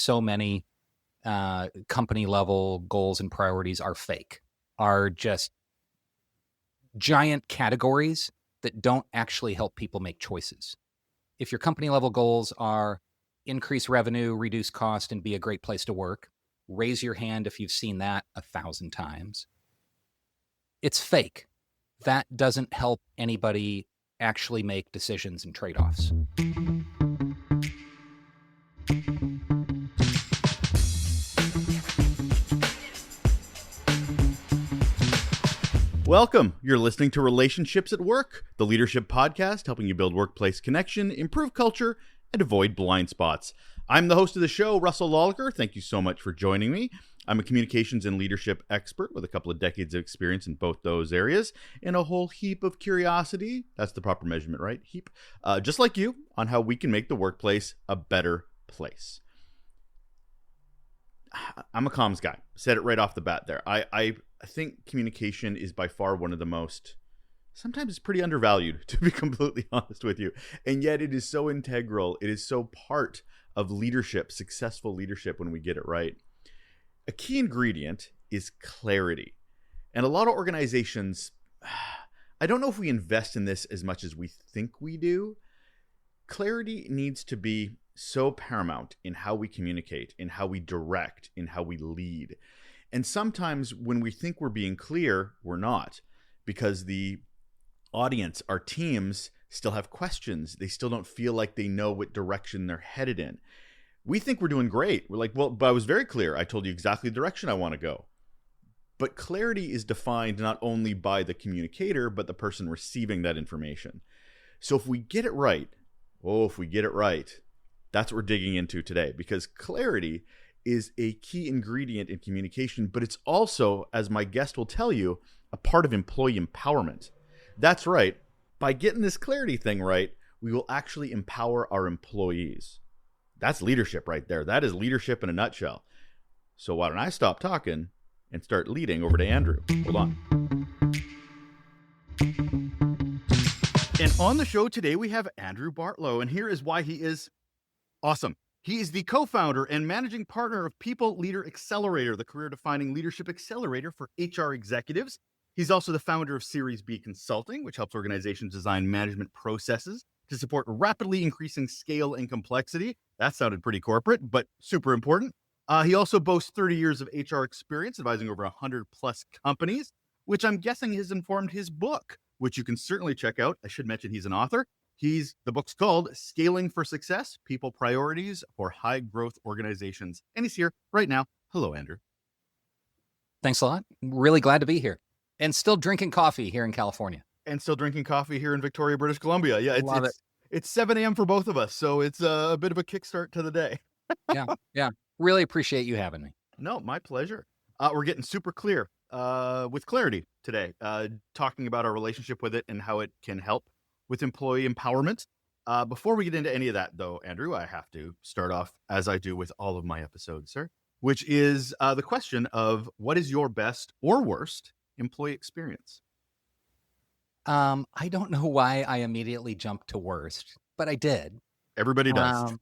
so many company level goals and priorities are fake, are just giant categories that don't actually help people make choices. If your company level goals are increase revenue, reduce cost, and be a great place to work, raise your hand if you've seen that 1,000 times. It's fake. That doesn't help anybody actually make decisions and trade-offs. Welcome. You're listening to Relationships at Work, the leadership podcast helping you build workplace connection, improve culture, and avoid blind spots. I'm the host of the show, Russel Lolacher. Thank you so much for joining me. I'm a communications and leadership expert with a couple of decades of experience in both those areas and a whole heap of curiosity. That's the proper measurement, right? Heap. Just like you, on how we can make the workplace a better place. I'm a comms guy. Said it right off the bat there. I think communication is by far one of the most, sometimes it's pretty undervalued, to be completely honest with you. And yet it is so integral. It is so part of leadership, successful leadership when we get it right. A key ingredient is clarity. And a lot of organizations, I don't know if we invest in this as much as we think we do. Clarity needs to be so paramount in how we communicate, in how we direct, in how we lead. And sometimes when we think we're being clear, we're not, because the audience, our teams, still have questions. They still don't feel like they know what direction they're headed in. We think we're doing great. We're like, well, but I was very clear. I told you exactly the direction I want to go. But clarity is defined not only by the communicator, but the person receiving that information. So if we get it right, that's what we're digging into today, because clarity is a key ingredient in communication, but it's also, as my guest will tell you, a part of employee empowerment. That's right. By getting this clarity thing right, we will actually empower our employees. That's leadership right there. That is leadership in a nutshell. So why don't I stop talking and start leading over to Andrew? Hold on. And on the show today, we have Andrew Bartlow, and here is why he is awesome. He is the co-founder and managing partner of People Leader Accelerator, the career-defining leadership accelerator for HR executives. He's also the founder of Series B Consulting, which helps organizations design management processes to support rapidly increasing scale and complexity. That sounded pretty corporate, but super important. He also boasts 30 years of HR experience, advising over 100 plus companies, which I'm guessing has informed his book, which you can certainly check out. I should mention he's an author. The book's called Scaling for Success, People Priorities for High Growth Organizations. And he's here right now. Hello, Andrew. Thanks a lot. Really glad to be here. And still drinking coffee here in California. And still drinking coffee here in Victoria, British Columbia. Yeah, it's 7 a.m. for both of us, so it's a bit of a kickstart to the day. Yeah. Really appreciate you having me. No, my pleasure. We're getting super clear with clarity today, talking about our relationship with it and how it can help with employee empowerment. Before we get into any of that, though, Andrew, I have to start off, as I do with all of my episodes, sir, which is the question of what is your best or worst employee experience? I don't know why I immediately jumped to worst, but I did. Everybody does.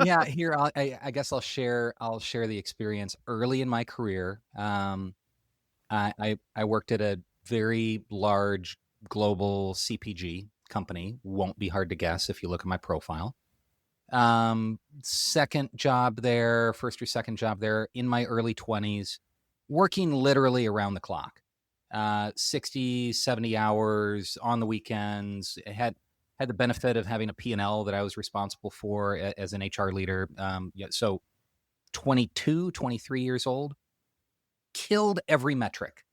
Yeah, here I guess I'll share the experience early in my career. I worked at a very large global CPG company. Won't be hard to guess if you look at my profile. Second job there, first or second job there in my early 20s, working literally around the clock. 60, 70 hours on the weekends. I had the benefit of having a P&L that I was responsible for as an HR leader. So 22, 23 years old, killed every metric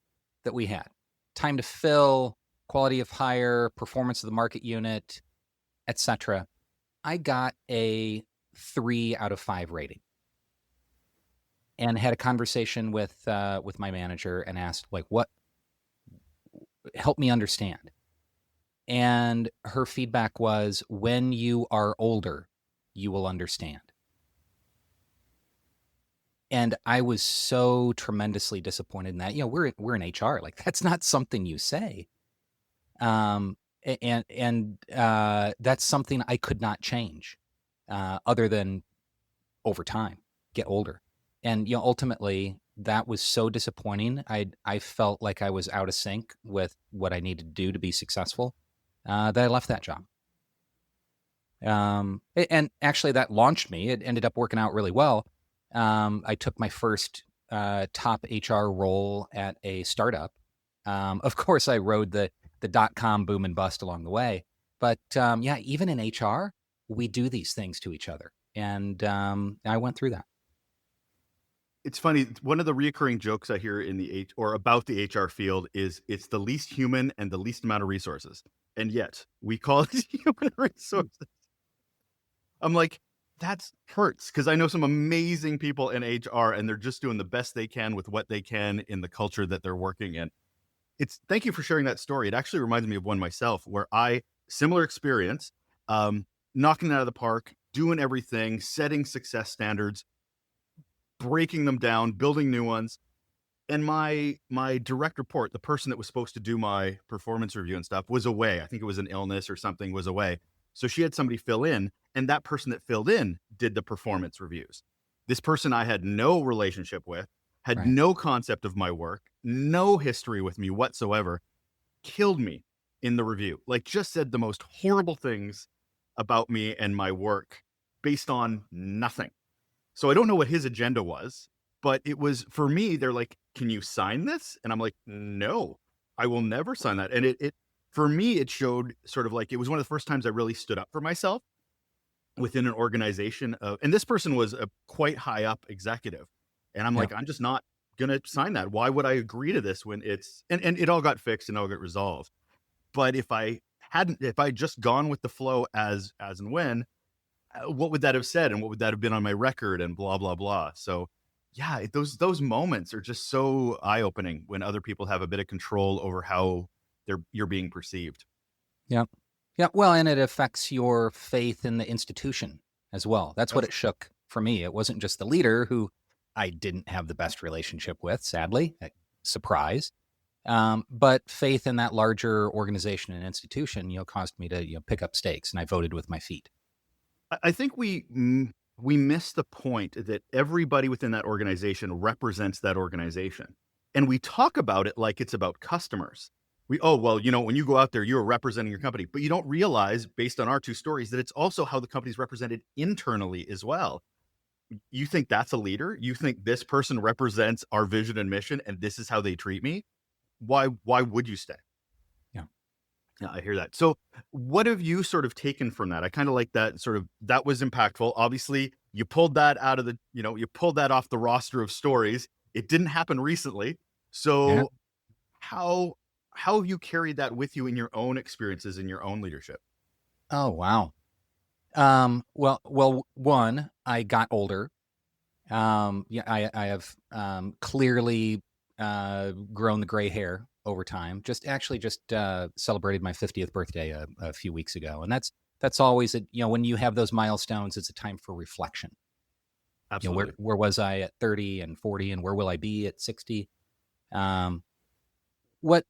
that we had. Time to fill, quality of hire, performance of the market unit, etc. I got a 3 out of 5 rating, and had a conversation with my manager and asked, like, what? Help me understand. And her feedback was, when you are older, you will understand. And I was so tremendously disappointed in that. We're in HR. Like, that's not something you say. And that's something I could not change, other than over time. get older. And ultimately, that was so disappointing. I felt like I was out of sync with what I needed to do to be successful, that I left that job. And actually, that launched me. It ended up working out really well. I took my first top HR role at a startup. Of course, I rode the .com boom and bust along the way. But yeah, even in HR, we do these things to each other, and I went through that. It's funny. One of the reoccurring jokes I hear in the or about the HR field is it's the least human and the least amount of resources, and yet we call it human resources. I'm like, that hurts because I know some amazing people in HR, and they're just doing the best they can with what they can in the culture that they're working in. Thank you for sharing that story. It actually reminds me of one myself where similar experience, knocking it out of the park, doing everything, setting success standards, breaking them down, building new ones. And my direct report, the person that was supposed to do my performance review and stuff, was away. I think it was an illness or something, was away. So she had somebody fill in, and that person that filled in did the performance reviews. This person I had no relationship with, had Right. no concept of my work, no history with me whatsoever, killed me in the review. Like, just said the most horrible things about me and my work based on nothing. So I don't know what his agenda was, but it was, for me, they're like, can you sign this? And I'm like, no, I will never sign that. And it for me, it showed sort of like, it was one of the first times I really stood up for myself within an organization and this person was a quite high up executive. And I'm Yeah. like, I'm just not going to sign that. Why would I agree to this when and it all got fixed and all got resolved. But if I just gone with the flow as and when, what would that have said? And what would that have been on my record and blah, blah, blah. So yeah, those moments are just so eye opening when other people have a bit of control over how you're being perceived. Yeah. Yeah. Well, and it affects your faith in the institution as well. That's what That's it shook for me. It wasn't just the leader who I didn't have the best relationship with, sadly. Surprise. But faith in that larger organization and institution, caused me to, pick up stakes, and I voted with my feet. I think we miss the point that everybody within that organization represents that organization. And we talk about it like it's about customers. Oh, well, when you go out there, you're representing your company, but you don't realize, based on our two stories, that it's also how the company's represented internally as well. You think that's a leader? You think this person represents our vision and mission and this is how they treat me? Why would you stay? Yeah. Yeah, I hear that. So what have you sort of taken from that? I kind of like that that was impactful. Obviously, you pulled that out of you pulled that off the roster of stories. It didn't happen recently. Yeah. So how have you carried that with you in your own experiences in your own leadership? Oh, wow. Well, one, I got older. Yeah, I have clearly grown the gray hair over time. Just celebrated my 50th birthday a few weeks ago, and that's always when you have those milestones, it's a time for reflection. Absolutely. Where was I at 30 and 40, and where will I be at 60? Um, what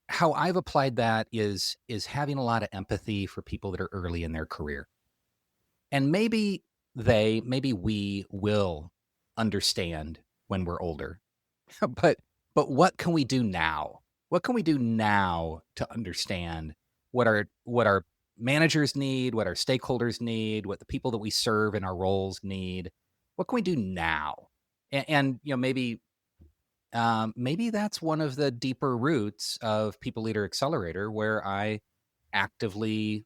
how I've applied that is having a lot of empathy for people that are early in their career, and maybe we will understand when we're older. but what can we do now? What can we do now to understand what our managers need, what our stakeholders need, what the people that we serve in our roles need? What can we do now? And maybe that's one of the deeper roots of People Leader Accelerator, where I actively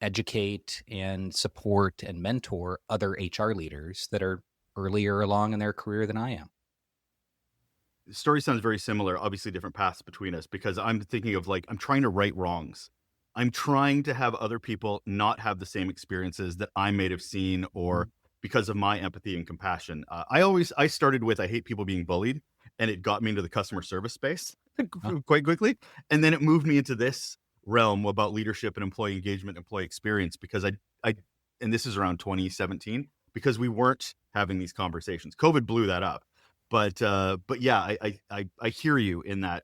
educate and support and mentor other HR leaders that are earlier along in their career than I am. The story sounds very similar, obviously different paths between us, because I'm thinking of like, I'm trying to right wrongs. I'm trying to have other people not have the same experiences that I may have seen, or because of my empathy and compassion. I started with, I hate people being bullied, and it got me into the customer service space Oh, quite quickly. And then it moved me into this realm about leadership and employee engagement, employee experience, because and this is around 2017, because we weren't having these conversations. COVID blew that up. But yeah, I hear you in that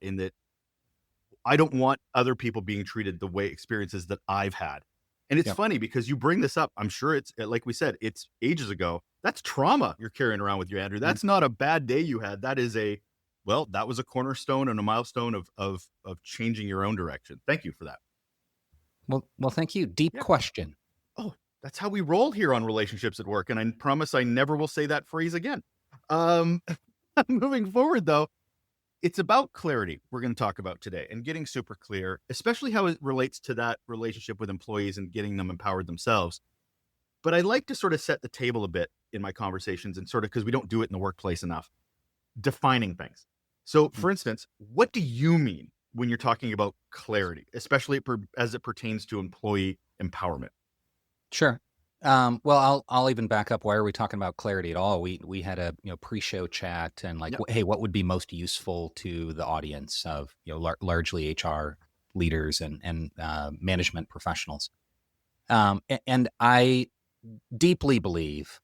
I don't want other people being treated the way experiences that I've had. And it's yep. funny because you bring this up. I'm sure it's like we said, it's ages ago. That's trauma you're carrying around with you, Andrew. That's not a bad day you had. That is that was a cornerstone and a milestone of changing your own direction. Thank you for that. Well, thank you. Deep Yeah. question. Oh, that's how we roll here on Relationships at Work, and I promise I never will say that phrase again. Um, moving forward, though, it's about clarity we're going to talk about today and getting super clear, especially how it relates to that relationship with employees and getting them empowered themselves. But I like to sort of set the table a bit in my conversations and sort of, because we don't do it in the workplace enough, defining things. So, for instance, what do you mean when you're talking about clarity, especially as it pertains to employee empowerment? Sure. Well, I'll even back up. Why are we talking about clarity at all? We had a pre-show chat and like, Yep. hey, what would be most useful to the audience of largely HR leaders and management professionals. And I deeply believe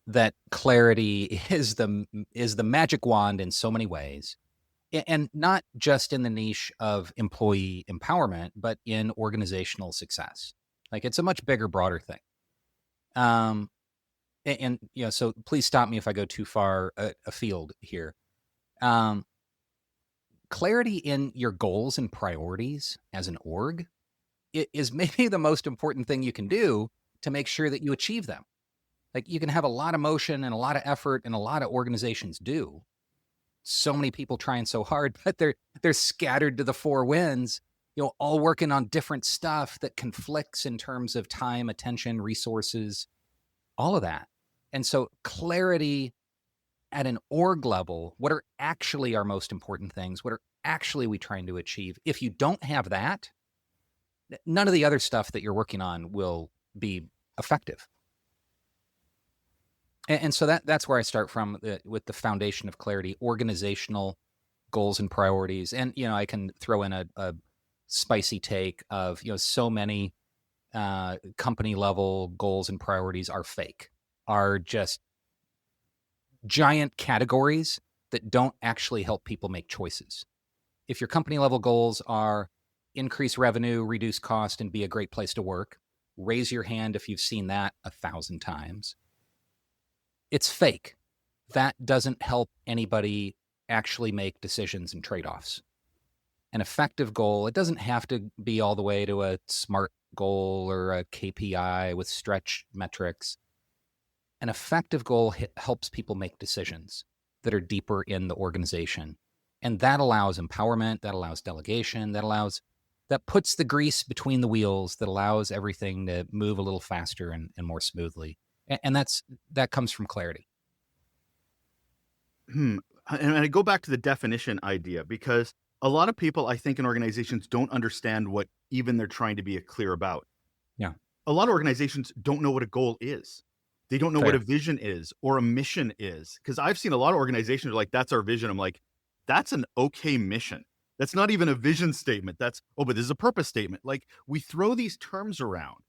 that clarity is the magic wand in so many ways, and not just in the niche of employee empowerment, but in organizational success. Like it's a much bigger, broader thing. Um, and so please stop me if I go too far afield here. Um, Clarity in your goals and priorities as an org is maybe the most important thing you can do to make sure that you achieve them. Like you can have a lot of motion and a lot of effort, and a lot of organizations do. So many people trying so hard, but they're scattered to the four winds, all working on different stuff that conflicts in terms of time, attention, resources, all of that. And so clarity at an org level, what are actually our most important things? What are actually we trying to achieve? If you don't have that, none of the other stuff that you're working on will be effective. And so that's where I start from with the foundation of clarity, organizational goals and priorities. And, I can throw in a spicy take of, so many company level goals and priorities are fake, are just giant categories that don't actually help people make choices. If your company level goals are increase revenue, reduce cost, and be a great place to work, raise your hand if you've seen that 1,000 times. It's fake. That doesn't help anybody actually make decisions and trade-offs. An effective goal, it doesn't have to be all the way to a SMART goal or a KPI with stretch metrics. An effective goal helps people make decisions that are deeper in the organization. And that allows empowerment, that allows delegation, that puts the grease between the wheels, that allows everything to move a little faster and more smoothly. And that comes from clarity. And I go back to the definition idea, because a lot of people, I think, in organizations don't understand what even they're trying to be clear about. Yeah. A lot of organizations don't know what a goal is. They don't know Fair. what a vision is or a mission is. Because I've seen a lot of organizations are like, that's our vision. I'm like, that's an okay mission. That's not even a vision statement. But this is a purpose statement. Like, we throw these terms around.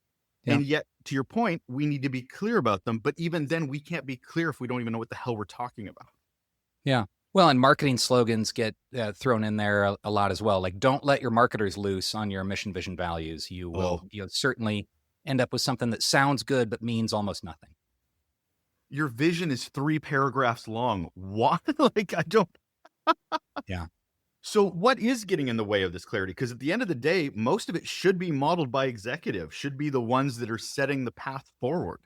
Yeah. And yet, to your point, we need to be clear about them. But even then, we can't be clear if we don't even know what the hell we're talking about. Yeah. Well, and marketing slogans get thrown in there a lot as well. Like, don't let your marketers loose on your mission, vision, values. You will certainly end up with something that sounds good but means almost nothing. Your vision is 3 paragraphs long. What? Like, I don't. Yeah. So what is getting in the way of this clarity? Because at the end of the day, most of it should be modeled by executives, should be the ones that are setting the path forward.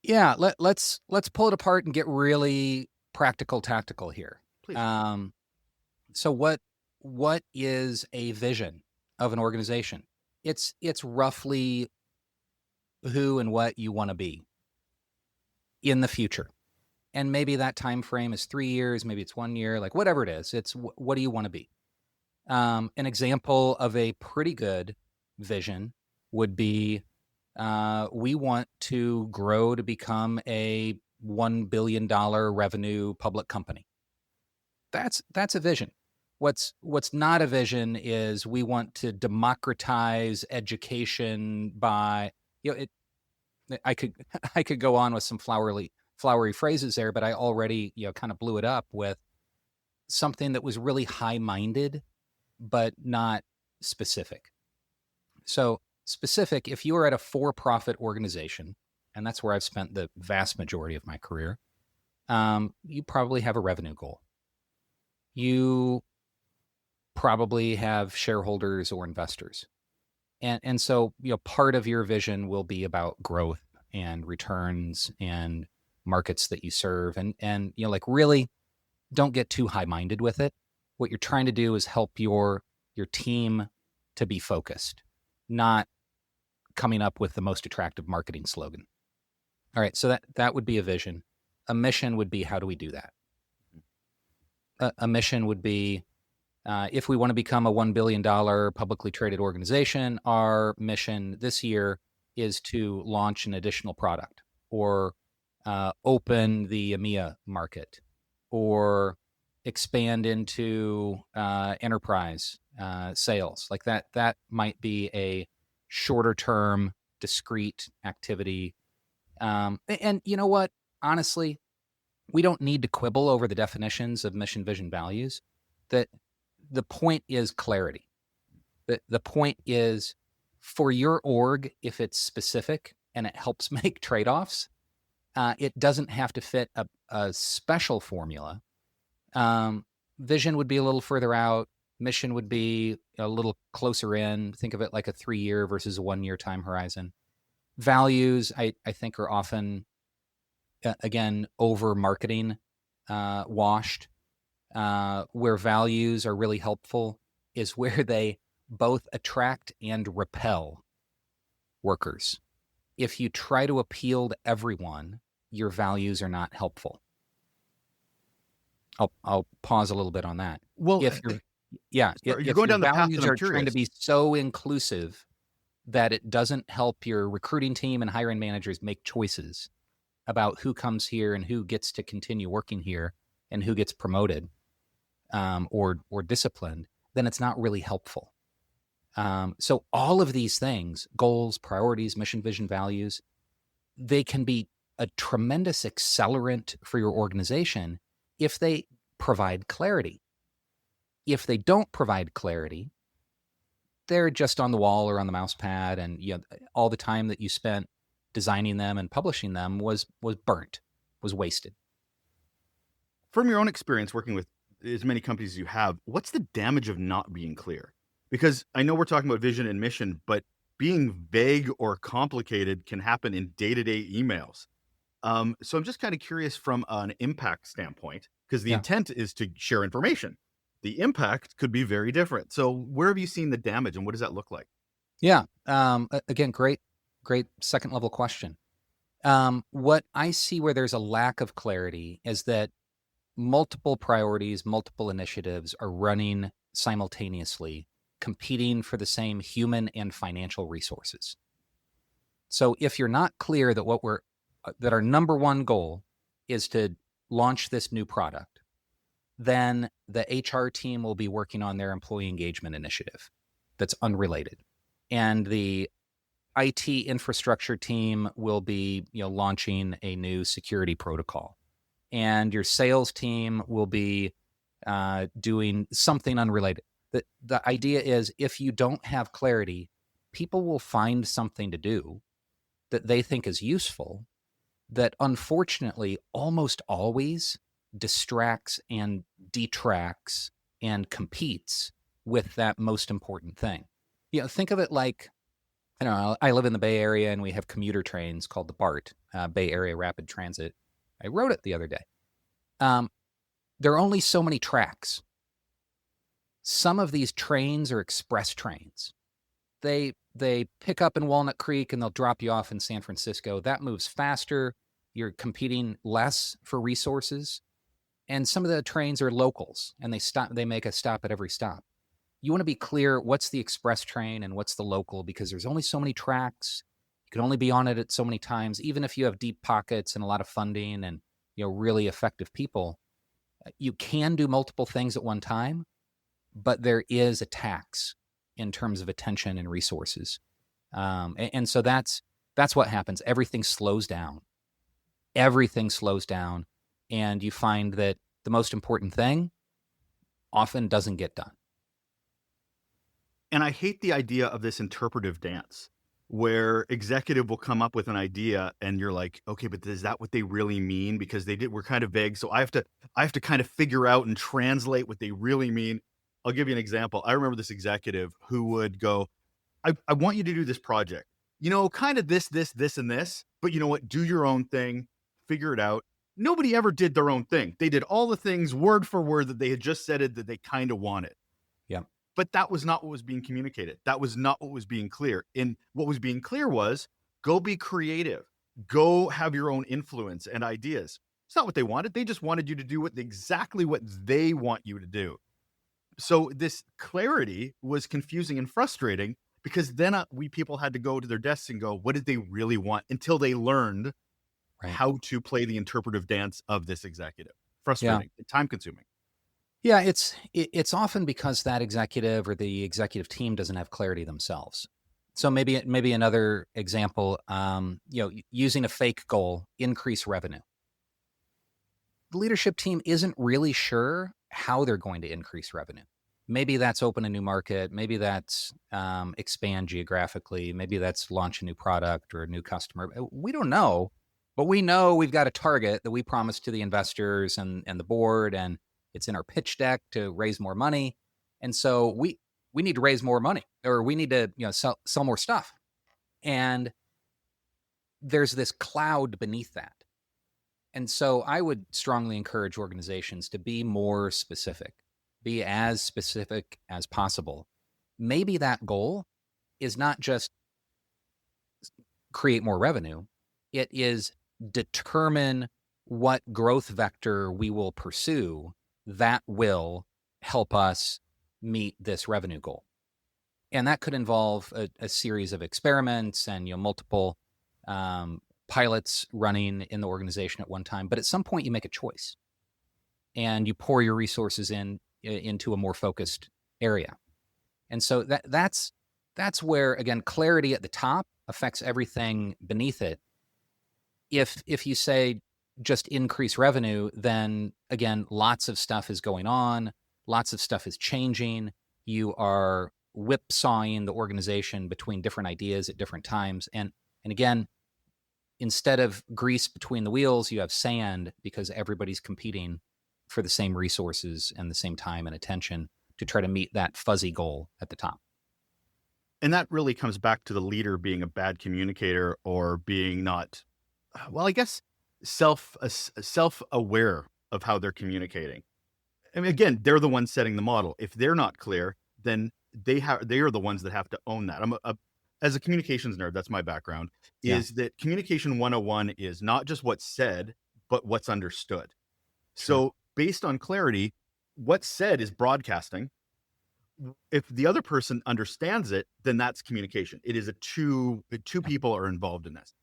Yeah. Let's pull it apart and get really practical, tactical here. Please. So what is a vision of an organization? It's roughly who and what you want to be in the future. And maybe that time frame is 3 years, maybe it's 1 year, like whatever it is. It's what do you want to be? An example of a pretty good vision would be we want to grow to become a $1 billion revenue public company. That's a vision. What's not a vision is we want to democratize education by, I could go on with some flowery phrases there, but I already, kind of blew it up with something that was really high-minded, but not specific. So specific, if you are at a for-profit organization and that's where I've spent the vast majority of my career, you probably have a revenue goal. You probably have shareholders or investors. And so, part of your vision will be about growth and returns and markets that you serve. And like, really don't get too high-minded with it. What you're trying to do is help your team to be focused, not coming up with the most attractive marketing slogan. All right, so that would be a vision. A mission would be, how do we do that? A mission would be, if we want to become a $1 billion publicly traded organization, our mission this year is to launch an additional product, or open the EMEA market, or expand into enterprise sales. Like that might be a shorter term, discrete activity. And you know what? Honestly, we don't need to quibble over the definitions of mission, vision, values. That the point is clarity. The point is, for your org, if it's specific and it helps make trade-offs, it doesn't have to fit a special formula. Vision would be a little further out. Mission would be a little closer in. Think of it like a 3-year versus a 1-year time horizon. Values, I think, are often, again, over marketing washed. Where values are really helpful is where they both attract and repel workers. If you try to appeal to everyone, your values are not helpful. I'll pause a little bit on that. Well, if you're going down the path values that I'm are trying to curious. be so inclusive that it doesn't help your recruiting team and hiring managers make choices about who comes here and who gets to continue working here and who gets promoted, or disciplined, then it's not really helpful. So all of these things, goals, priorities, mission, vision, values, they can be a tremendous accelerant for your organization if they provide clarity. If they don't provide clarity, they're just on the wall or on the mouse pad, and all the time that you spent designing them and publishing them was burnt, was wasted. From your own experience working with as many companies as you have, what's the damage of not being clear? Because I know we're talking about vision and mission, but being vague or complicated can happen in day-to-day emails. So I'm just kind of curious from an impact standpoint, because the intent is to share information. The impact could be very different. So where have you seen the damage, and what does that look like? Yeah. Again, great second level question. What I see where there's a lack of clarity is that multiple priorities, multiple initiatives are running simultaneously, competing for the same human and financial resources. So if you're not clear that that our number one goal is to launch this new product, then the HR team will be working on their employee engagement initiative that's unrelated. And the IT infrastructure team will be, launching a new security protocol. And your sales team will be doing something unrelated. The idea is, if you don't have clarity, people will find something to do that they think is useful that unfortunately almost always distracts and detracts and competes with that most important thing. Think of it like, I live in the Bay Area and we have commuter trains called the BART, Bay Area Rapid Transit. I wrote it the other day. There are only so many tracks. Some of these trains are express trains. They pick up in Walnut Creek and they'll drop you off in San Francisco. That moves faster. You're competing less for resources. And some of the trains are locals and they make a stop at every stop. You want to be clear what's the express train and what's the local, because there's only so many tracks. You can only be on it at so many times. Even if you have deep pockets and a lot of funding and really effective people, you can do multiple things at one time, but there is a tax in terms of attention and resources. And so that's what happens. Everything slows down. And you find that the most important thing often doesn't get done. And I hate the idea of this interpretive dance where executive will come up with an idea and you're like, okay, but is that what they really mean? Because we're kind of vague. So I have to kind of figure out and translate what they really mean. I'll give you an example. I remember this executive who would go, I want you to do this project, kind of this, and this, but you know what? Do your own thing, figure it out. Nobody ever did their own thing. They did all the things word for word that they had just said it, that they kind of wanted. Yeah. But that was not what was being communicated. That was not what was being clear. And what was being clear was, go be creative, go have your own influence and ideas. It's not what they wanted. They just wanted you to do exactly what they want you to do. So this clarity was confusing and frustrating, because then we people had to go to their desks and go, what did they really want, until they learned Right. how to play the interpretive dance of this executive. Yeah. Frustrating, time consuming. Yeah, it's often because that executive or the executive team doesn't have clarity themselves. So maybe another example, using a fake goal, increase revenue. The leadership team isn't really sure how they're going to increase revenue. Maybe that's open a new market. Maybe that's expand geographically. Maybe that's launch a new product or a new customer. We don't know, but we know we've got a target that we promised to the investors and the board, and it's in our pitch deck to raise more money. And so we need to raise more money, or we need to sell more stuff. And there's this cloud beneath that. And so I would strongly encourage organizations to be more specific, be as specific as possible. Maybe that goal is not just create more revenue, it is determine what growth vector we will pursue that will help us meet this revenue goal. And that could involve a series of experiments and multiple pilots running in the organization at one time. But at some point, you make a choice, and you pour your resources into a more focused area. And so that's where, again, clarity at the top affects everything beneath it. If you say just increase revenue, then again, lots of stuff is going on, lots of stuff is changing. You are whipsawing the organization between different ideas at different times. And again, instead of grease between the wheels, you have sand, because everybody's competing for the same resources and the same time and attention to try to meet that fuzzy goal at the top. And that really comes back to the leader being a bad communicator, or being not, well, I guess self-aware of how they're communicating. I mean, again, they're the ones setting the model. If they're not clear, then they are the ones that have to own that. As a communications nerd, that's my background, is that communication 101 is not just what's said, but what's understood. Sure. So based on clarity, what's said is broadcasting. If the other person understands it, then that's communication. It is two people are involved in this.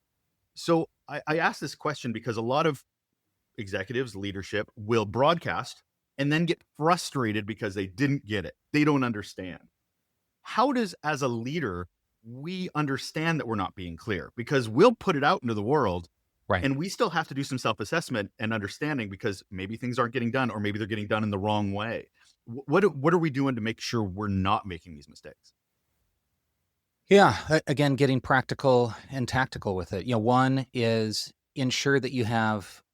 So I ask this question because a lot of executives, leadership, will broadcast and then get frustrated because they didn't get it. They don't understand. How does, as a leader, we understand that we're not being clear? Because we'll put it out into the world, Right. and we still have to do some self-assessment and understanding, because maybe things aren't getting done, or maybe they're getting done in the wrong way. What are we doing to make sure we're not making these mistakes? Yeah. Again, getting practical and tactical with it. One is ensure that you have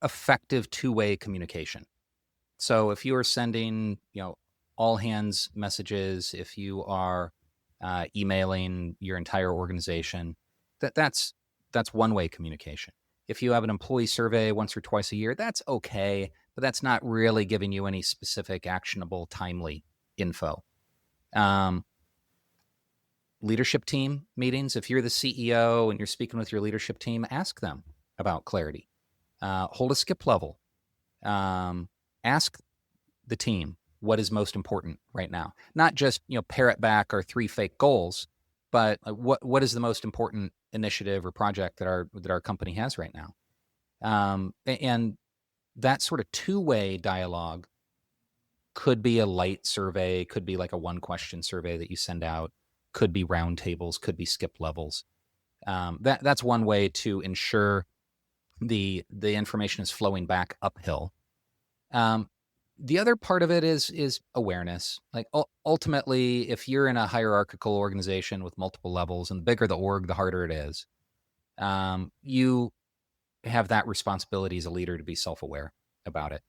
effective two-way communication. So if you are sending, all hands messages, if you are emailing your entire organization, that's one-way communication. If you have an employee survey once or twice a year, that's okay, but that's not really giving you any specific, actionable, timely info. Leadership team meetings, if you're the CEO and you're speaking with your leadership team, ask them about clarity. Hold a skip level. Ask the team what is most important right now. Not just, parrot back our 3 fake goals, but what is the most important initiative or project that our company has right now. And that sort of two-way dialogue could be a light survey, could be like a 1-question survey that you send out, could be roundtables, could be skip levels. That's one way to ensure the information is flowing back uphill. The other part of it is awareness. Like ultimately, if you're in a hierarchical organization with multiple levels, and the bigger the org, the harder it is. You have that responsibility as a leader to be self-aware about it.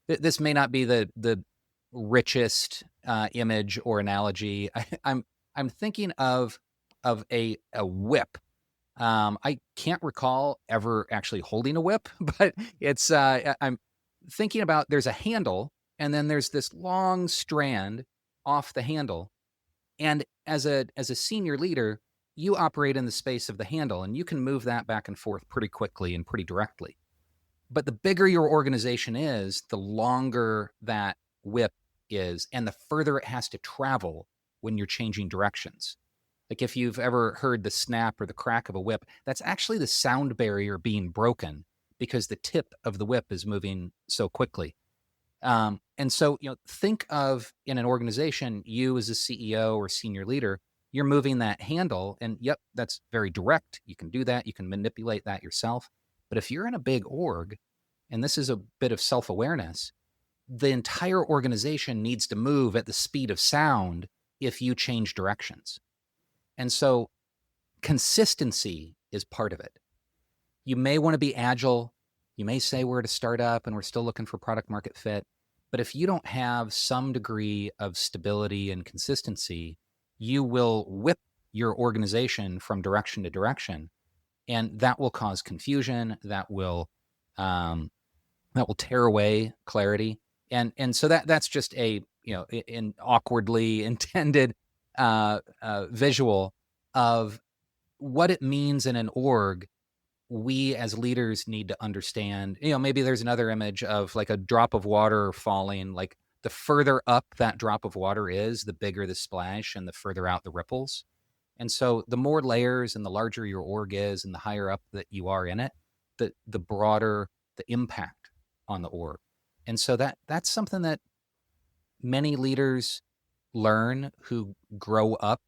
This may not be the richest image or analogy. I'm thinking of a whip. I can't recall ever actually holding a whip, but I'm thinking about there's a handle and then there's this long strand off the handle. And as a senior leader, you operate in the space of the handle and you can move that back and forth pretty quickly and pretty directly. But the bigger your organization is, the longer that whip is and the further it has to travel when you're changing directions. Like if you've ever heard the snap or the crack of a whip, that's actually the sound barrier being broken because the tip of the whip is moving so quickly. And so, think of in an organization, you as a CEO or senior leader, you're moving that handle, and yep, that's very direct. You can do that. You can manipulate that yourself. But if you're in a big org, and this is a bit of self awareness, the entire organization needs to move at the speed of sound if you change directions. And so, consistency is part of it. You may want to be agile. You may say we're at a startup and we're still looking for product market fit. But if you don't have some degree of stability and consistency, you will whip your organization from direction to direction, and that will cause confusion. That will tear away clarity, and so that's just a an awkwardly intended visual of what it means in an org. We as leaders need to understand, maybe there's another image of like a drop of water falling. Like the further up that drop of water is, the bigger the splash and the further out the ripples. And so the more layers and the larger your org is and the higher up that you are in it, the broader the impact on the org. And so that's something that many leaders learn who grow up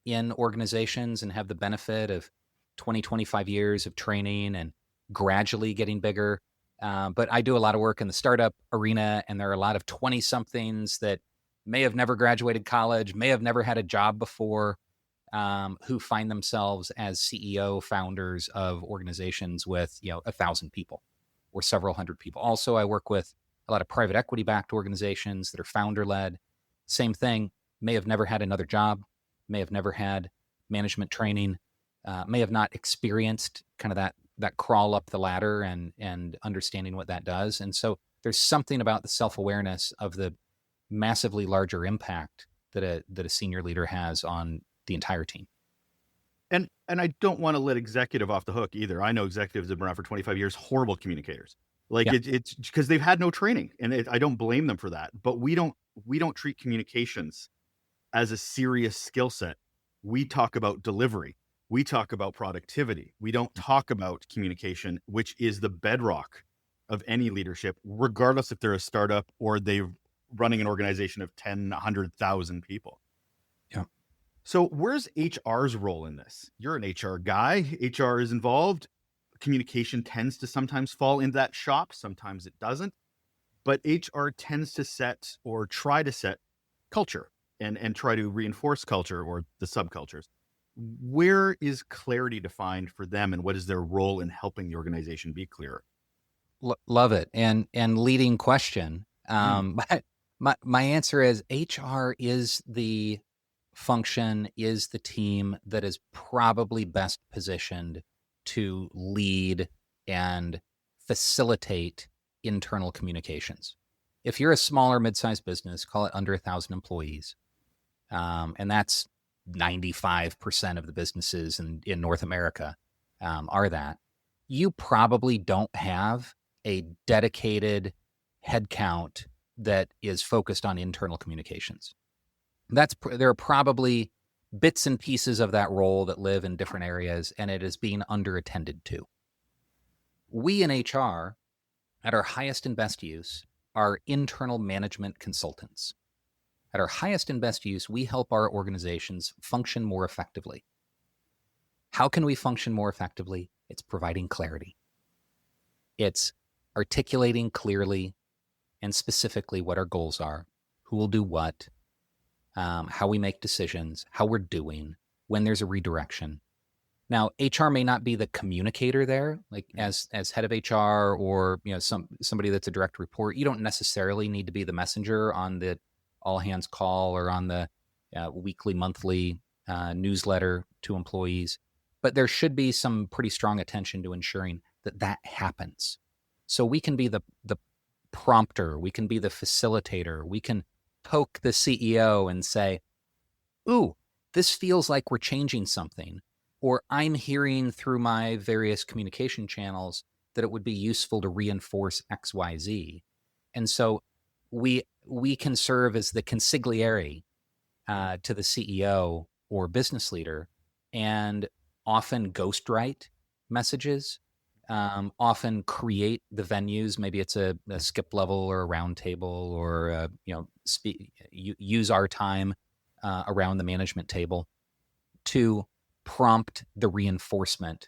in organizations and have the benefit of 20, 25 years of training and gradually getting bigger. But I do a lot of work in the startup arena, and there are a lot of 20-somethings that may have never graduated college, may have never had a job before, who find themselves as CEO founders of organizations with 1,000 people or several hundred people. Also, I work with a lot of private equity-backed organizations that are founder-led. Same thing, may have never had another job, may have never had management training, may have not experienced kind of that crawl up the ladder and understanding what that does. And so there's something about the self-awareness of the massively larger impact that a senior leader has on the entire team. And I don't want to let executive off the hook either. I know executives that have been around for 25 years, horrible communicators. Like Yeah. it's because they've had no training, and I don't blame them for that. But we don't treat communications as a serious skill set. We talk about delivery. We talk about productivity. We don't talk about communication, which is the bedrock of any leadership, regardless if they're a startup or they're running an organization of 10, 100,000 people. Yeah. So where's HR's role in this? You're an HR guy. HR is involved. Communication tends to sometimes fall into that shop. Sometimes it doesn't. But HR tends to set or try to set culture and try to reinforce culture or the subcultures. Where is clarity defined for them, and what is their role in helping the organization be clearer? Love it. And leading question. But my answer is HR is the function, is the team that is probably best positioned to lead and facilitate internal communications. If you're a smaller mid-sized business, call it under 1,000 employees, and that's 95% of the businesses in North America are that, you probably don't have a dedicated headcount that is focused on internal communications. There are probably bits and pieces of that role that live in different areas, and it is being underattended to. We in HR, at our highest and best use, are internal management consultants. At our highest and best use, we help our organizations function more effectively. How can we function more effectively? It's providing clarity. It's articulating clearly and specifically what our goals are, who will do what, how we make decisions, how we're doing, when there's a redirection. Now, HR may not be the communicator there, like as head of HR or somebody that's a direct report. You don't necessarily need to be the messenger on the all hands call or on the weekly, monthly newsletter to employees, but there should be some pretty strong attention to ensuring that that happens. So we can be the prompter, we can be the facilitator, we can poke the CEO and say, "Ooh, this feels like we're changing something." Or I'm hearing through my various communication channels that it would be useful to reinforce XYZ. And so we can serve as the consigliere to the CEO or business leader and often ghostwrite messages, often create the venues. Maybe it's a skip level or a round table or, use our time around the management table to prompt the reinforcement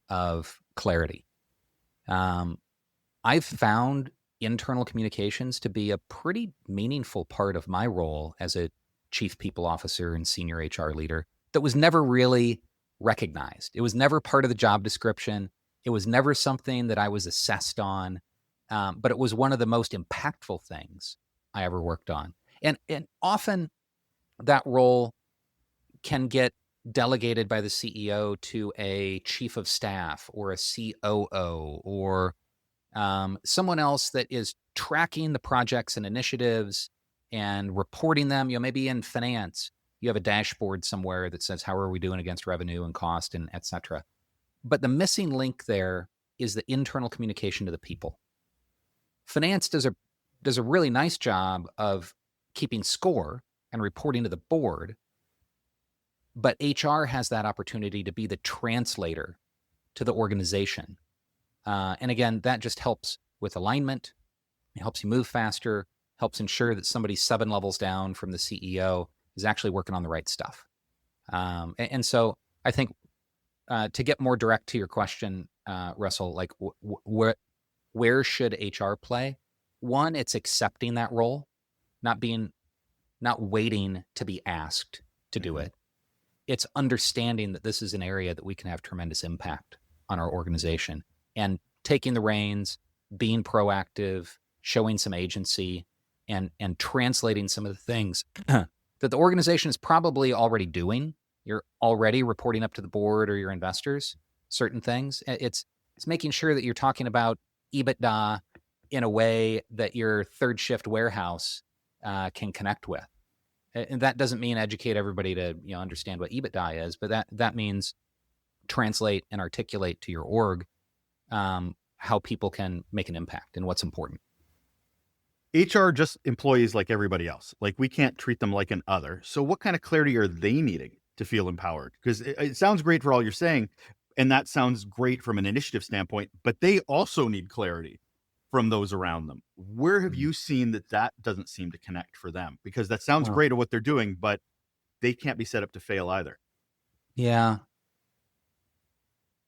of clarity. I've found internal communications to be a pretty meaningful part of my role as a chief people officer and senior HR leader that was never really recognized. It was never part of the job description. It was never something that I was assessed on, but it was one of the most impactful things I ever worked on. And often that role can get delegated by the CEO to a chief of staff or a COO or someone else that is tracking the projects and initiatives and reporting them. Maybe in finance, you have a dashboard somewhere that says, how are we doing against revenue and cost and et cetera. But the missing link there is the internal communication to the people. Finance does a really nice job of keeping score and reporting to the board, but HR has that opportunity to be the translator to the organization. And again, that just helps with alignment. It helps you move faster, helps ensure that somebody 7 levels down from the CEO is actually working on the right stuff. And so I think to get more direct to your question, Russell, like where should HR play? One, it's accepting that role, not waiting to be asked to do it. It's understanding that this is an area that we can have tremendous impact on our organization and taking the reins, being proactive, showing some agency, and translating some of the things that the organization is probably already doing. You're already reporting up to the board or your investors certain things. It's making sure that you're talking about EBITDA in a way that your third shift warehouse can connect with. And that doesn't mean educate everybody to understand what EBITDA is, but that means translate and articulate to your org how people can make an impact and what's important. HR just employees like everybody else. Like, we can't treat them like an other. So what kind of clarity are they needing to feel empowered? Because it sounds great for all you're saying, and that sounds great from an initiative standpoint, but they also need clarity from those around them. Where have you seen that doesn't seem to connect for them? Because that sounds great at what they're doing, but they can't be set up to fail either. Yeah.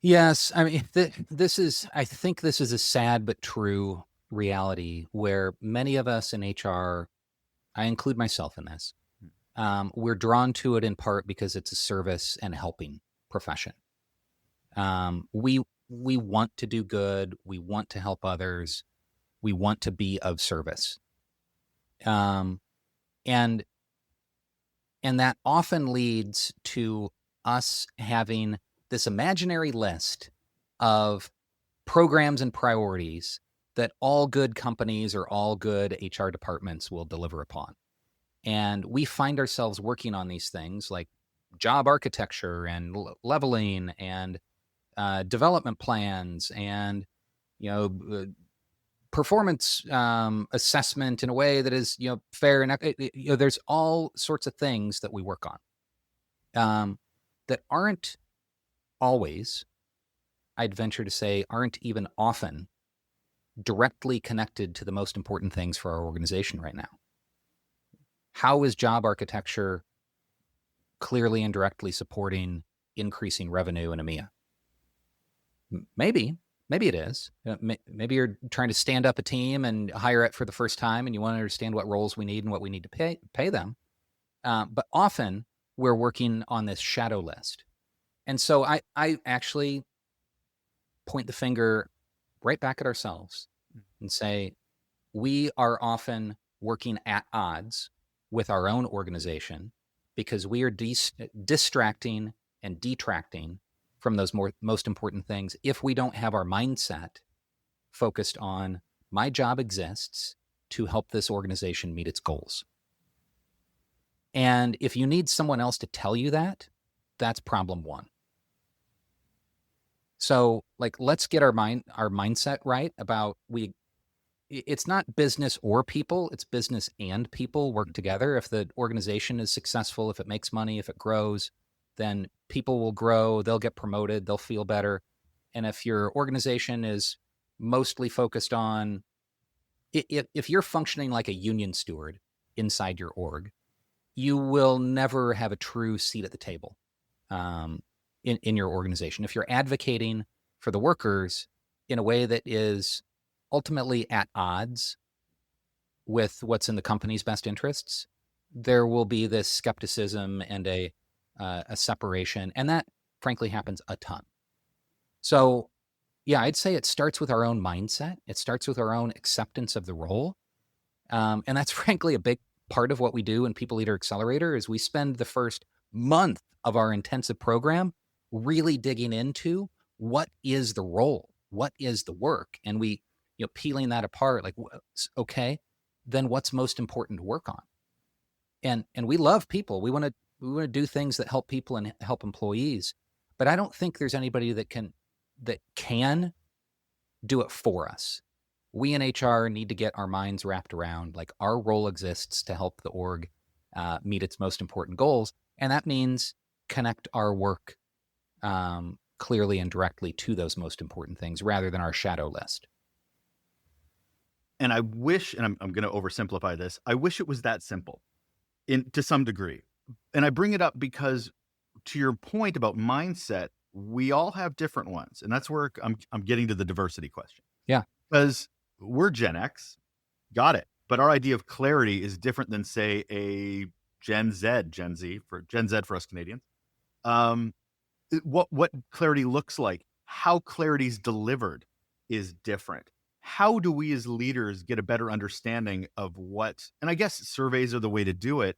Yes. I mean, I think this is a sad but true reality where many of us in HR, I include myself in this, we're drawn to it in part because it's a service and helping profession. We want to do good. We want to help others. We want to be of service. And that often leads to us having this imaginary list of programs and priorities that all good companies or all good HR departments will deliver upon. And we find ourselves working on these things like job architecture and leveling and development plans and, performance assessment in a way that is, fair. And there's all sorts of things that we work on that aren't always, I'd venture to say, aren't even often directly connected to the most important things for our organization right now. How is job architecture clearly and directly supporting increasing revenue in EMEA? Maybe Maybe it is. Maybe you're trying to stand up a team and hire it for the first time, and you want to understand what roles we need and what we need to pay them. But often we're working on this shadow list. And so I actually point the finger right back at ourselves and say, we are often working at odds with our own organization because we are distracting and detracting from those most important things if we don't have our mindset focused on my job exists to help this organization meet its goals. And if you need someone else to tell you that, that's problem one. So like, let's get our mindset right about it's not business or people, it's business and people work together. If the organization is successful, if it makes money, if it grows, then people will grow, they'll get promoted, they'll feel better. And if your organization is mostly focused on, if you're functioning like a union steward inside your org, you will never have a true seat at the table in your organization. If you're advocating for the workers in a way that is ultimately at odds with what's in the company's best interests, there will be this skepticism and a separation. And that frankly happens a ton. So yeah, I'd say it starts with our own mindset. It starts with our own acceptance of the role. And that's frankly a big part of what we do in People Leader Accelerator is we spend the first month of our intensive program really digging into what is the role, what is the work, and we, peeling that apart. Like, okay, then what's most important to work on? And we love people. We want to do things that help people and help employees. But I don't think there's anybody that can do it for us. We in HR need to get our minds wrapped around like our role exists to help the org meet its most important goals. And that means connect our work clearly and directly to those most important things rather than our shadow list. And I wish, and I'm going to oversimplify this, I wish it was that simple to some degree. And I bring it up because to your point about mindset, we all have different ones. And that's where I'm getting to the diversity question. Yeah. Because we're Gen X, got it. But our idea of clarity is different than, say, a Gen Z for us Canadians. What clarity looks like, how clarity is delivered is different. How do we as leaders get a better understanding of what, and I guess surveys are the way to do it,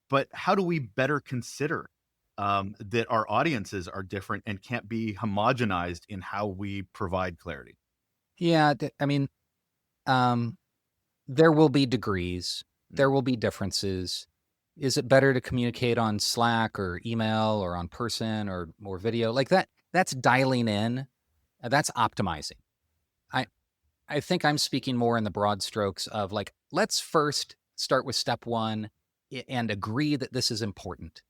but how do we better consider that our audiences are different and can't be homogenized in how we provide clarity? Yeah. I mean, there will be degrees, there will be differences. Is it better to communicate on Slack or email or on person or more video like that? That's dialing in. That's optimizing. I think I'm speaking more in the broad strokes of like, let's first start with step one and agree that this is important.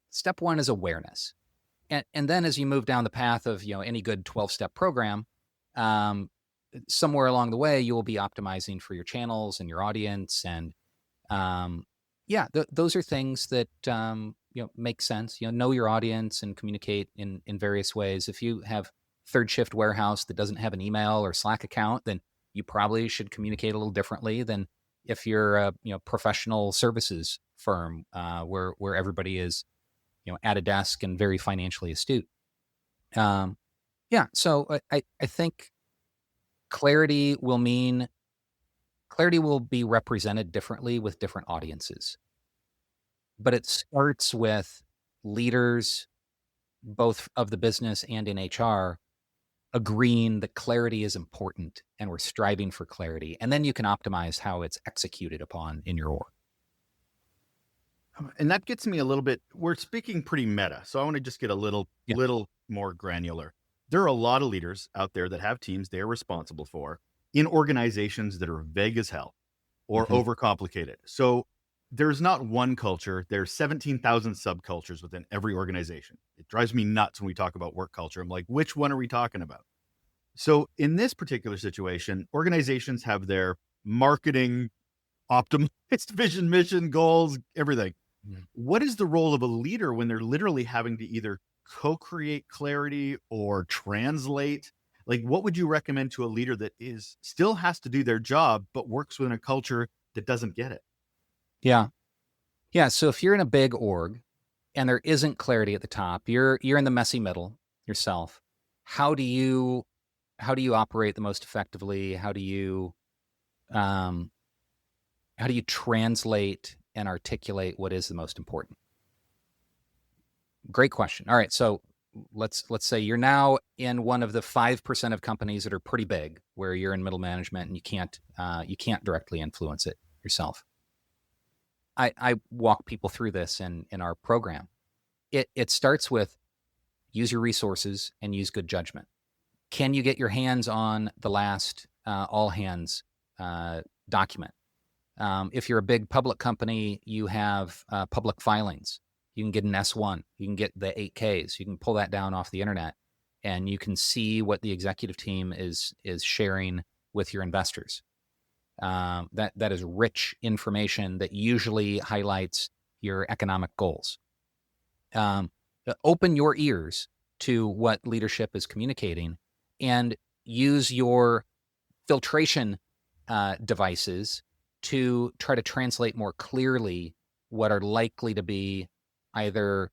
Step one is awareness. And then as you move down the path of, any good 12-step program, somewhere along the way, you will be optimizing for your channels and your audience. And those are things that, make sense. Know your audience and communicate in various ways. If you have third shift warehouse that doesn't have an email or Slack account, then you probably should communicate a little differently than if you're a professional services firm where everybody is at a desk and very financially astute. So I think clarity will be represented differently with different audiences, but it starts with leaders, both of the business and in HR, agreeing that clarity is important and we're striving for clarity. And then you can optimize how it's executed upon in your org. And that gets me a little bit, we're speaking pretty meta. So I want to just get a little more granular. There are a lot of leaders out there that have teams they're responsible for in organizations that are vague as hell or overcomplicated. So there's not one culture. There's 17,000 subcultures within every organization. It drives me nuts when we talk about work culture. I'm like, which one are we talking about? So in this particular situation, organizations have their marketing, optimized vision, mission, goals, everything. What is the role of a leader when they're literally having to either co-create clarity or translate Like, what would you recommend to a leader that is still has to do their job, but works within a culture that doesn't get it? Yeah. Yeah. So if you're in a big org and there isn't clarity at the top, you're in the messy middle yourself. How do you operate the most effectively? Um, how do you translate and articulate what is the most important? Great question. All right, so let's say you're now in one of the 5% of companies that are pretty big, where you're in middle management and you can't directly influence it yourself. I walk people through this in our program. It starts with use your resources and use good judgment. Can you get your hands on the last all hands document? If you're a big public company, you have public filings. You can get an S1. You can get the 8Ks. You can pull that down off the internet, and you can see what the executive team is sharing with your investors. That is rich information that usually highlights your economic goals. Open your ears to what leadership is communicating, and use your filtration devices to try to translate more clearly what are likely to be either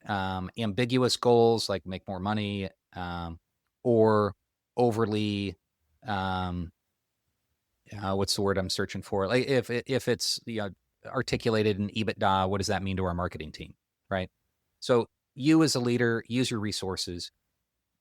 ambiguous goals like make more money, or overly what's the word I'm searching for? Like if it's articulated in EBITDA, what does that mean to our marketing team, right? So you as a leader, use your resources,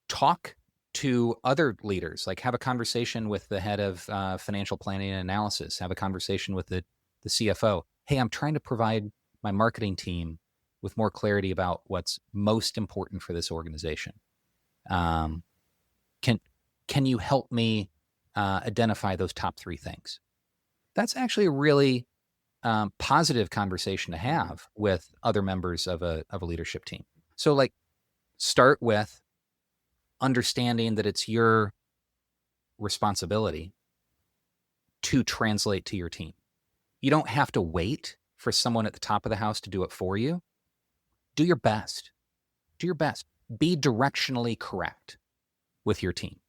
talk to other leaders, like have a conversation with the head of financial planning and analysis, have a conversation with the CFO. Hey, I'm trying to provide my marketing team with more clarity about what's most important for this organization. Um, can you help me identify those top 3 things? That's actually a really positive conversation to have with other members of a leadership team. So, like, start with understanding that it's your responsibility to translate to your team. You don't have to wait for someone at the top of the house to do it for you. Do your best. Do your best. Be directionally correct with your team.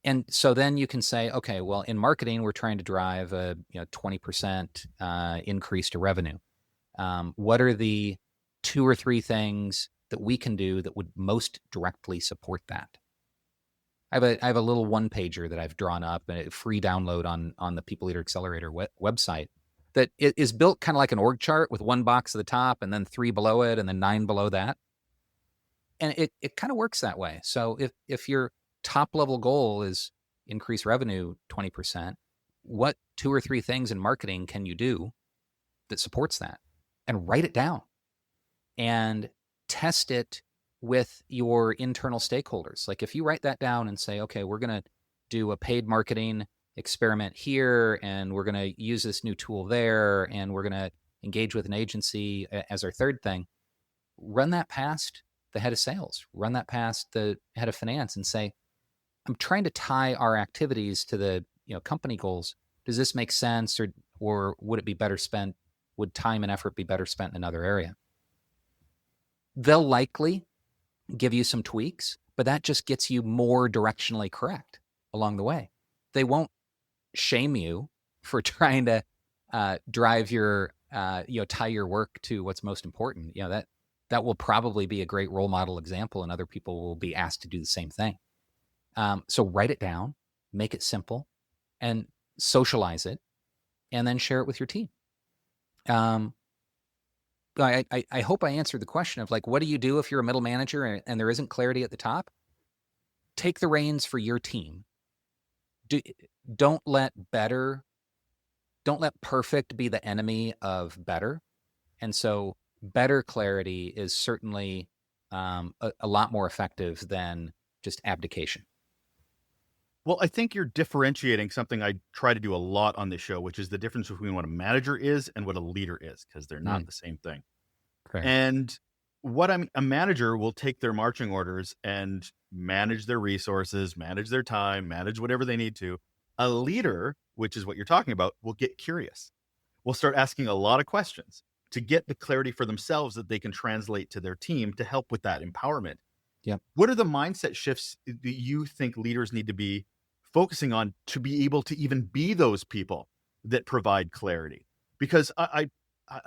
And so then you can say, okay, well, in marketing, we're trying to drive a 20% increase to revenue. What are the 2 or 3 things that we can do that would most directly support that? I have a little one pager that I've drawn up, a free download on the People Leader Accelerator website, that is built kind of like an org chart with 1 box at the top and then 3 below it and then 9 below that. And it kind of works that way. So if your top level goal is increase revenue 20%, what 2 or 3 things in marketing can you do that supports that? And write it down and test it with your internal stakeholders. Like if you write that down and say, okay, we're going to do a paid marketing experiment here, and we're going to use this new tool there, and we're going to engage with an agency as our 3rd thing, run that past the head of sales, run that past the head of finance and say, I'm trying to tie our activities to the company goals. Does this make sense, or would it be better spent? Would time and effort be better spent in another area? They'll likely give you some tweaks, but that just gets you more directionally correct along the way. They won't shame you for trying to drive your tie your work to what's most important. That will probably be a great role model example, and other people will be asked to do the same thing. So write it down, make it simple, and socialize it, and then share it with your team. I hope I answered the question of, like, what do you do if you're a middle manager and there isn't clarity at the top? Take the reins for your team. Don't let perfect be the enemy of better. And so better clarity is certainly a lot more effective than just abdication. Well, I think you're differentiating something I try to do a lot on this show, which is the difference between what a manager is and what a leader is, because they're not the same thing. Correct. And a manager will take their marching orders and manage their resources, manage their time, manage whatever they need to. A leader, which is what you're talking about, will get curious. Will start asking a lot of questions to get the clarity for themselves that they can translate to their team to help with that empowerment. Yep. What are the mindset shifts that you think leaders need to be focusing on to be able to even be those people that provide clarity? Because I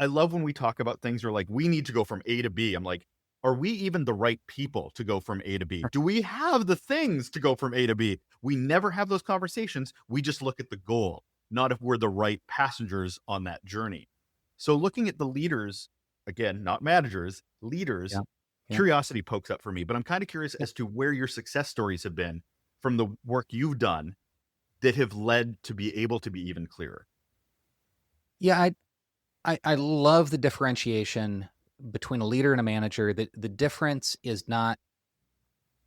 love when we talk about things are like, we need to go from A to B. I'm like, are we even the right people to go from A to B? Do we have the things to go from A to B? We never have those conversations. We just look at the goal, not if we're the right passengers on that journey. So looking at the leaders, again, not managers, leaders, Yeah. Yeah. curiosity pokes up for me. But I'm kind of curious Yeah. as to where your success stories have been from the work you've done that have led to be able to be even clearer. Yeah, I love the differentiation between a leader and a manager. The difference is not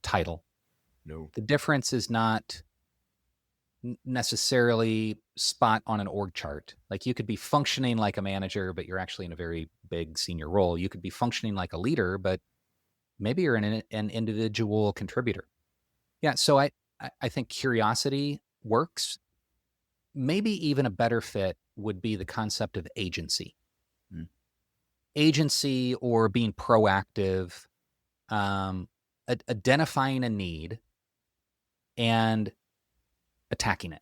title. No. The difference is not necessarily spot on an org chart. Like, you could be functioning like a manager, but you're actually in a very big senior role. You could be functioning like a leader, but maybe you're an individual contributor. Yeah. So I think curiosity works. Maybe even a better fit would be the concept of agency. Mm. Agency, or being proactive, um, identifying a need and attacking it.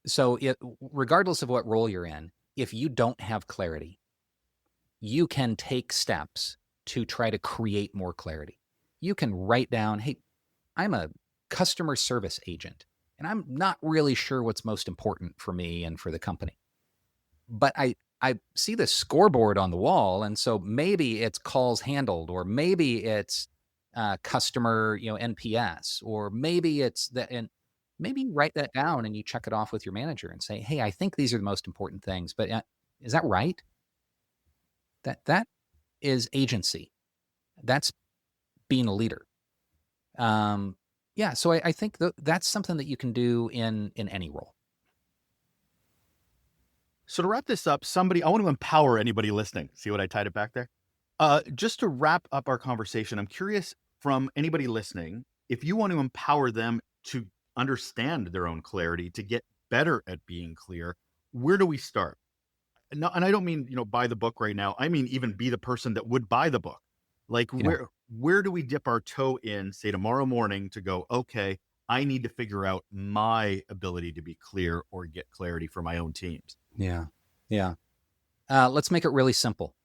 So regardless of what role you're in, if you don't have clarity, you can take steps to try to create more clarity. You can write down, hey, I'm a customer service agent, and I'm not really sure what's most important for me and for the company. But I see the scoreboard on the wall, and so maybe it's calls handled, or maybe it's customer, NPS, or maybe it's that. And maybe you write that down and you check it off with your manager and say, hey, I think these are the most important things. But is that right? That is agency. That's being a leader. Yeah. So I think that's something that you can do in any role. So to wrap this up, I want to empower anybody listening. See what I tied it back there? Just to wrap up our conversation, I'm curious from anybody listening, if you want to empower them to understand their own clarity, to get better at being clear, where do we start? And I don't mean, buy the book right now. I mean, even be the person that would buy the book. Like, Yeah. where do we dip our toe in, say tomorrow morning, to go, okay, I need to figure out my ability to be clear or get clarity for my own teams. Yeah. Yeah. Let's make it really simple.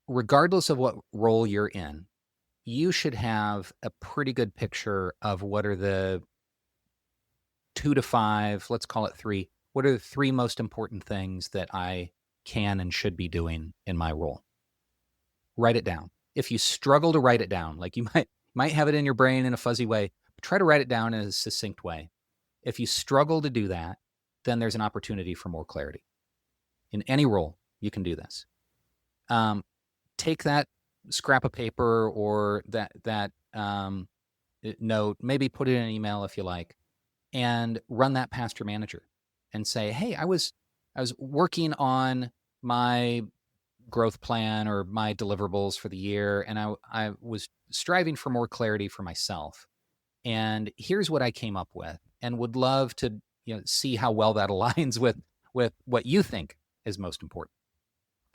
Regardless of what role you're in, you should have a pretty good picture of what are the 2 to 5, let's call it 3. What are the 3 most important things that I can and should be doing in my role? Write it down. If you struggle to write it down, like, you might have it in your brain in a fuzzy way, but try to write it down in a succinct way. If you struggle to do that, then there's an opportunity for more clarity. In any role, you can do this. Take that scrap of paper or that note, maybe put it in an email if you like, and run that past your manager and say, hey, I was working on my growth plan or my deliverables for the year, and I was striving for more clarity for myself. And here's what I came up with, and would love to see how well that aligns with what you think is most important.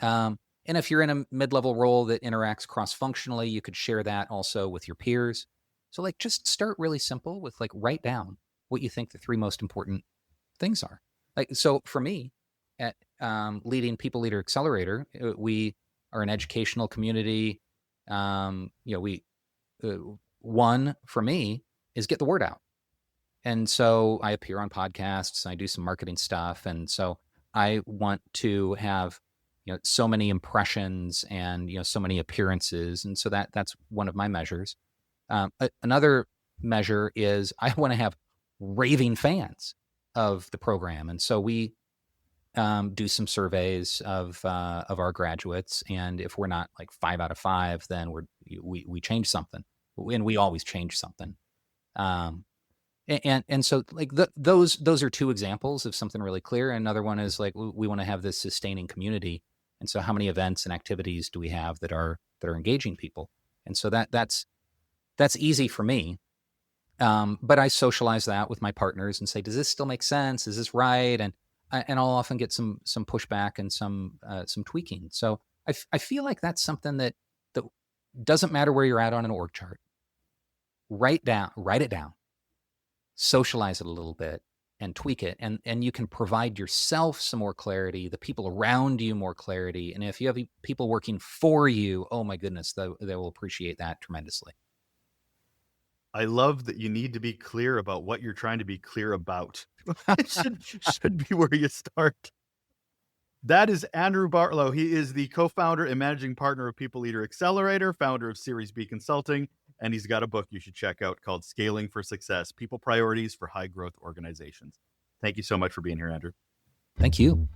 And if you're in a mid-level role that interacts cross-functionally, you could share that also with your peers. So, like, just start really simple with, like, write down what you think the 3 most important things are. Like, so for me, at leading People Leader Accelerator, we are an educational community. One for me is get the word out. And so I appear on podcasts, I do some marketing stuff. And so I want to have, so many impressions and, so many appearances. And so that's one of my measures. Another measure is I want to have raving fans of the program. And so we do some surveys of our graduates. And if we're not like 5 out of 5, then we change something, and we always change something. And so, like, those are 2 examples of something really clear. Another one is, like, we want to have this sustaining community. And so how many events and activities do we have that are engaging people? And so that's easy for me. But I socialize that with my partners and say, does this still make sense? Is this right? And I'll often get some pushback and some tweaking. So I feel like that's something that doesn't matter where you're at on an org chart. Write it down, socialize it a little bit, and tweak it, and you can provide yourself some more clarity, the people around you more clarity, and if you have people working for you, oh my goodness, they will appreciate that tremendously. I love that you need to be clear about what you're trying to be clear about. It should be where you start. That is Andrew Bartlow. He is the co-founder and managing partner of People Leader Accelerator, founder of Series B Consulting, and he's got a book you should check out called Scaling for Success: People Priorities for High Growth Organizations. Thank you so much for being here, Andrew. Thank you.